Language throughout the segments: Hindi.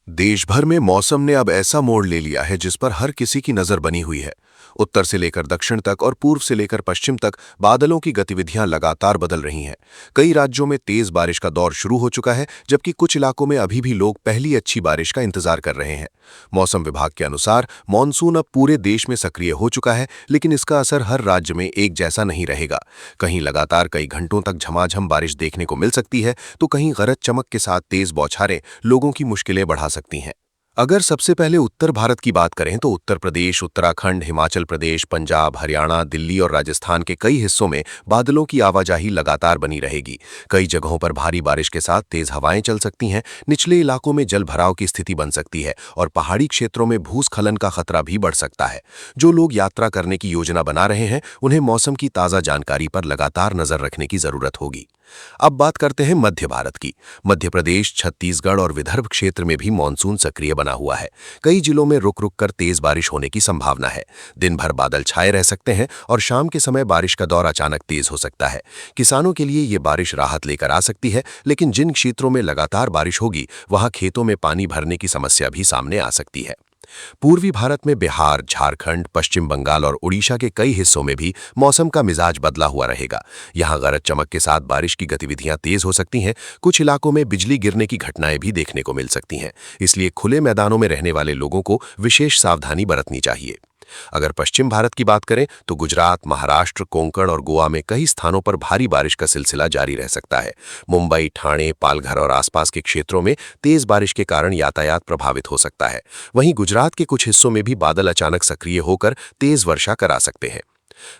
देश भर में मौसम ने अब ऐसा मोड़ ले लिया है जिस पर हर किसी की नजर बनी हुई है। उत्तर से लेकर दक्षिण तक और पूर्व से लेकर पश्चिम तक बादलों की गतिविधियां लगातार बदल रही हैं। कई राज्यों में तेज बारिश का दौर शुरू हो चुका है, जबकि कुछ इलाकों में अभी भी लोग पहली अच्छी बारिश का इंतजार कर रहे हैं। मौसम विभाग के अनुसार मानसून अब पूरे देश में सक्रिय हो चुका है, लेकिन इसका असर हर राज्य में एक जैसा नहीं रहेगा। कहीं लगातार कई घंटों तक झमाझम बारिश देखने को मिल सकती है, तो कहीं गरज चमक के साथ तेज बौछारें लोगों की मुश्किलें बढ़ा सकती हैं। अगर सबसे पहले उत्तर भारत की बात करें तो उत्तर प्रदेश, उत्तराखंड, हिमाचल प्रदेश, पंजाब, हरियाणा, दिल्ली और राजस्थान के कई हिस्सों में बादलों की आवाजाही लगातार बनी रहेगी। कई जगहों पर भारी बारिश के साथ तेज हवाएं चल सकती हैं, निचले इलाकों में जल भराव की स्थिति बन सकती है और पहाड़ी क्षेत्रों में भूस्खलन का खतरा भी बढ़ सकता है। जो लोग यात्रा करने की योजना बना रहे हैं, उन्हें मौसम की ताज़ा जानकारी पर लगातार नजर रखने की जरूरत होगी। अब बात करते हैं मध्य भारत की। मध्य प्रदेश, छत्तीसगढ़ और विदर्भ क्षेत्र में भी मानसून सक्रिय बना हुआ है। कई जिलों में रुक रुक कर तेज बारिश होने की संभावना है। दिन भर बादल छाए रह सकते हैं और शाम के समय बारिश का दौर अचानक तेज हो सकता है। किसानों के लिए ये बारिश राहत लेकर आ सकती है, लेकिन जिन क्षेत्रों में लगातार बारिश होगी, वहां खेतों में पानी भरने की समस्या भी सामने आ सकती है। पूर्वी भारत में बिहार, झारखंड, पश्चिम बंगाल और उड़ीसा के कई हिस्सों में भी मौसम का मिजाज बदला हुआ रहेगा। यहाँ गरज चमक के साथ बारिश की गतिविधियां तेज हो सकती हैं। कुछ इलाकों में बिजली गिरने की घटनाएं भी देखने को मिल सकती हैं। इसलिए खुले मैदानों में रहने वाले लोगों को विशेष सावधानी बरतनी चाहिए। अगर पश्चिम भारत की बात करें तो गुजरात, महाराष्ट्र, कोंकण और गोवा में कई स्थानों पर भारी बारिश का सिलसिला जारी रह सकता है। मुंबई, ठाणे, पालघर और आसपास के क्षेत्रों में तेज बारिश के कारण यातायात प्रभावित हो सकता है। वहीं गुजरात के कुछ हिस्सों में भी बादल अचानक सक्रिय होकर तेज वर्षा करा सकते हैं।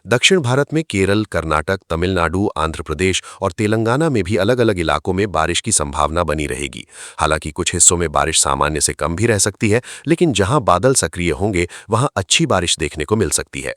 दक्षिण भारत में केरल, कर्नाटक, तमिलनाडु, आंध्र प्रदेश और तेलंगाना में भी अलग अलग इलाकों में बारिश की संभावना बनी रहेगी। हालांकि कुछ हिस्सों में बारिश सामान्य से कम भी रह सकती है, लेकिन जहां बादल सक्रिय होंगे वहां अच्छी बारिश देखने को मिल सकती है।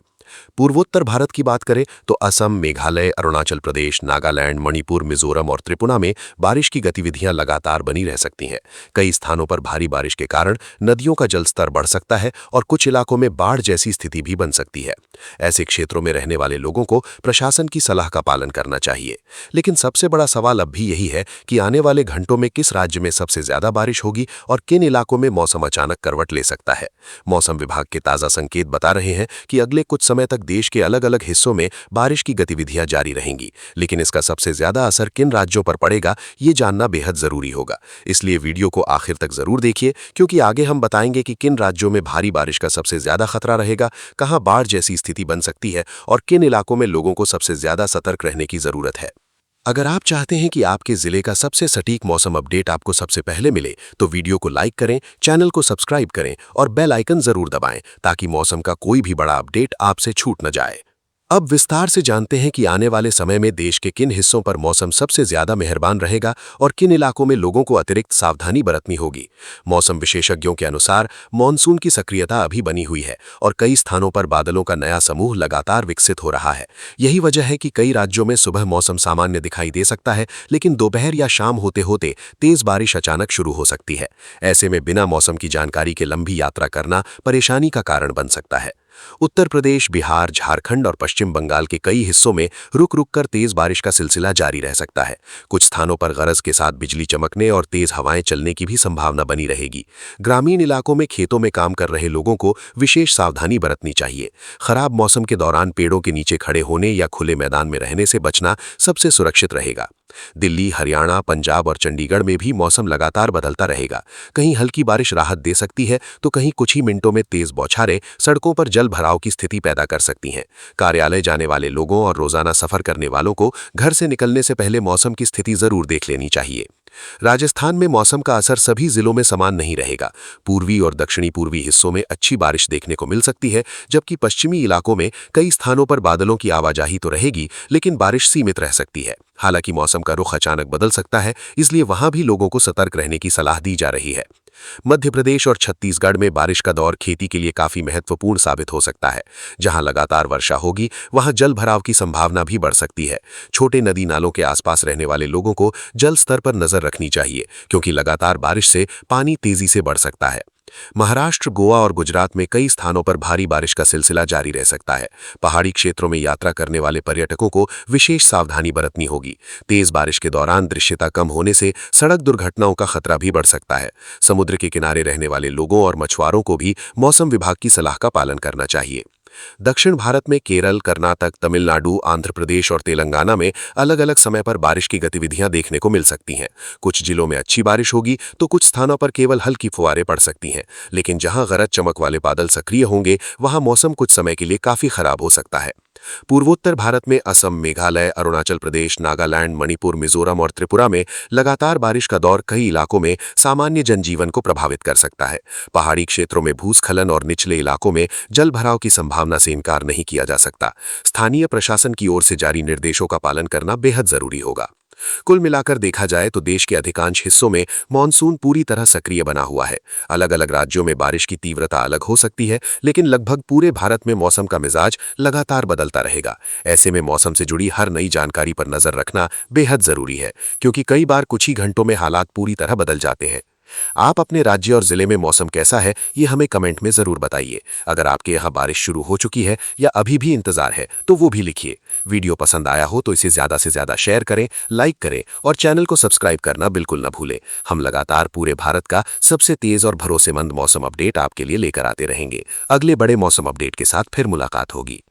पूर्वोत्तर भारत की बात करें तो असम, मेघालय, अरुणाचल प्रदेश, नागालैंड, मणिपुर, मिजोरम और त्रिपुरा में बारिश की गतिविधियां लगातार बनी रह सकती हैं। कई स्थानों पर भारी बारिश के कारण नदियों का जलस्तर बढ़ सकता है और कुछ इलाकों में बाढ़ जैसी स्थिति भी बन सकती है। ऐसे क्षेत्रों में रहने वाले लोगों को प्रशासन की सलाह का पालन करना चाहिए। लेकिन सबसे बड़ा सवाल अब भी यही है कि आने वाले घंटों में किस राज्य में सबसे ज्यादा बारिश होगी और किन इलाकों में मौसम अचानक करवट ले सकता है। मौसम विभाग के ताजा संकेत बता रहे हैं कि अगले कुछ समय तक देश के अलग अलग हिस्सों में बारिश की गतिविधियां जारी रहेंगी, लेकिन इसका सबसे ज्यादा असर किन राज्यों पर पड़ेगा, ये जानना बेहद जरूरी होगा। इसलिए वीडियो को आखिर तक जरूर देखिए, क्योंकि आगे हम बताएंगे कि किन राज्यों में भारी बारिश का सबसे ज्यादा खतरा रहेगा, कहां बाढ़ जैसी स्थिति बन सकती है और किन इलाकों में लोगों को सबसे ज्यादा सतर्क रहने की जरूरत है। अगर आप चाहते हैं कि आपके जिले का सबसे सटीक मौसम अपडेट आपको सबसे पहले मिले, तो वीडियो को लाइक करें, चैनल को सब्सक्राइब करें और बेल आइकन जरूर दबाएं, ताकि मौसम का कोई भी बड़ा अपडेट आपसे छूट न जाए। अब विस्तार से जानते हैं कि आने वाले समय में देश के किन हिस्सों पर मौसम सबसे ज्यादा मेहरबान रहेगा और किन इलाकों में लोगों को अतिरिक्त सावधानी बरतनी होगी। मौसम विशेषज्ञों के अनुसार मानसून की सक्रियता अभी बनी हुई है और कई स्थानों पर बादलों का नया समूह लगातार विकसित हो रहा है। यही वजह है कि कई राज्यों में सुबह मौसम सामान्य दिखाई दे सकता है, लेकिन दोपहर या शाम होते होते तेज बारिश अचानक शुरू हो सकती है। ऐसे में बिना मौसम की जानकारी के लंबी यात्रा करना परेशानी का कारण बन सकता है। उत्तर प्रदेश, बिहार, झारखंड और पश्चिम बंगाल के कई हिस्सों में रुक रुक कर तेज बारिश का सिलसिला जारी रह सकता है। कुछ स्थानों पर गरज के साथ बिजली चमकने और तेज हवाएं चलने की भी संभावना बनी रहेगी। ग्रामीण इलाकों में खेतों में काम कर रहे लोगों को विशेष सावधानी बरतनी चाहिए। खराब मौसम के दौरान पेड़ों के नीचे खड़े होने या खुले मैदान में रहने से बचना सबसे सुरक्षित रहेगा। दिल्ली, हरियाणा, पंजाब और चंडीगढ़ में भी मौसम लगातार बदलता रहेगा। कहीं हल्की बारिश राहत दे सकती है, तो कहीं कुछ ही मिनटों में तेज बौछारें सड़कों पर जल भराव की स्थिति पैदा कर सकती हैं। कार्यालय जाने वाले लोगों और रोजाना सफर करने वालों को घर से निकलने से पहले मौसम की स्थिति जरूर देख लेनी चाहिए। राजस्थान में मौसम का असर सभी जिलों में समान नहीं रहेगा। पूर्वी और दक्षिणी पूर्वी हिस्सों में अच्छी बारिश देखने को मिल सकती है, जबकि पश्चिमी इलाकों में कई स्थानों पर बादलों की आवाजाही तो रहेगी, लेकिन बारिश सीमित रह सकती है। हालांकि मौसम का रुख अचानक बदल सकता है, इसलिए वहां भी लोगों को सतर्क रहने की सलाह दी जा रही है। मध्य प्रदेश और छत्तीसगढ़ में बारिश का दौर खेती के लिए काफी महत्वपूर्ण साबित हो सकता है। जहां लगातार वर्षा होगी, वहां जल भराव की संभावना भी बढ़ सकती है। छोटे नदी नालों के आसपास रहने वाले लोगों को जल स्तर पर नजर रखनी चाहिए, क्योंकि लगातार बारिश से पानी तेजी से बढ़ सकता है। महाराष्ट्र, गोवा और गुजरात में कई स्थानों पर भारी बारिश का सिलसिला जारी रह सकता है। पहाड़ी क्षेत्रों में यात्रा करने वाले पर्यटकों को विशेष सावधानी बरतनी होगी। तेज बारिश के दौरान दृश्यता कम होने से सड़क दुर्घटनाओं का खतरा भी बढ़ सकता है। समुद्र के किनारे रहने वाले लोगों और मछुआरों को भी मौसम विभाग की सलाह का पालन करना चाहिए। दक्षिण भारत में केरल, कर्नाटक, तमिलनाडु, आंध्र प्रदेश और तेलंगाना में अलग-अलग समय पर बारिश की गतिविधियां देखने को मिल सकती हैं। कुछ जिलों में अच्छी बारिश होगी तो कुछ स्थानों पर केवल हल्की फुहारें पड़ सकती हैं, लेकिन जहां गरज चमक वाले बादल सक्रिय होंगे वहां मौसम कुछ समय के लिए काफी खराब हो सकता है। पूर्वोत्तर भारत में असम, मेघालय, अरुणाचल प्रदेश, नागालैंड, मणिपुर, मिजोरम और त्रिपुरा में लगातार बारिश का दौर कई इलाकों में सामान्य जनजीवन को प्रभावित कर सकता है। पहाड़ी क्षेत्रों में भूस्खलन और निचले इलाकों में जल भराव की संभावना से इनकार नहीं किया जा सकता। स्थानीय प्रशासन की ओर से जारी निर्देशों का पालन करना बेहद जरूरी होगा। कुल मिलाकर देखा जाए तो देश के अधिकांश हिस्सों में मानसून पूरी तरह सक्रिय बना हुआ है। अलग-अलग राज्यों में बारिश की तीव्रता अलग हो सकती है, लेकिन लगभग पूरे भारत में मौसम का मिजाज लगातार बदलता रहेगा। ऐसे में मौसम से जुड़ी हर नई जानकारी पर नजर रखना बेहद जरूरी है, क्योंकि कई बार कुछ ही घंटों में हालात पूरी तरह बदल जाते हैं। आप अपने राज्य और जिले में मौसम कैसा है, ये हमें कमेंट में जरूर बताइए। अगर आपके यहाँ बारिश शुरू हो चुकी है या अभी भी इंतजार है तो वो भी लिखिए। वीडियो पसंद आया हो तो इसे ज्यादा से ज्यादा शेयर करें, लाइक करें और चैनल को सब्सक्राइब करना बिल्कुल न भूलें। हम लगातार पूरे भारत का सबसे तेज और भरोसेमंद मौसम अपडेट आपके लिए लेकर आते रहेंगे। अगले बड़े मौसम अपडेट के साथ फिर मुलाकात होगी।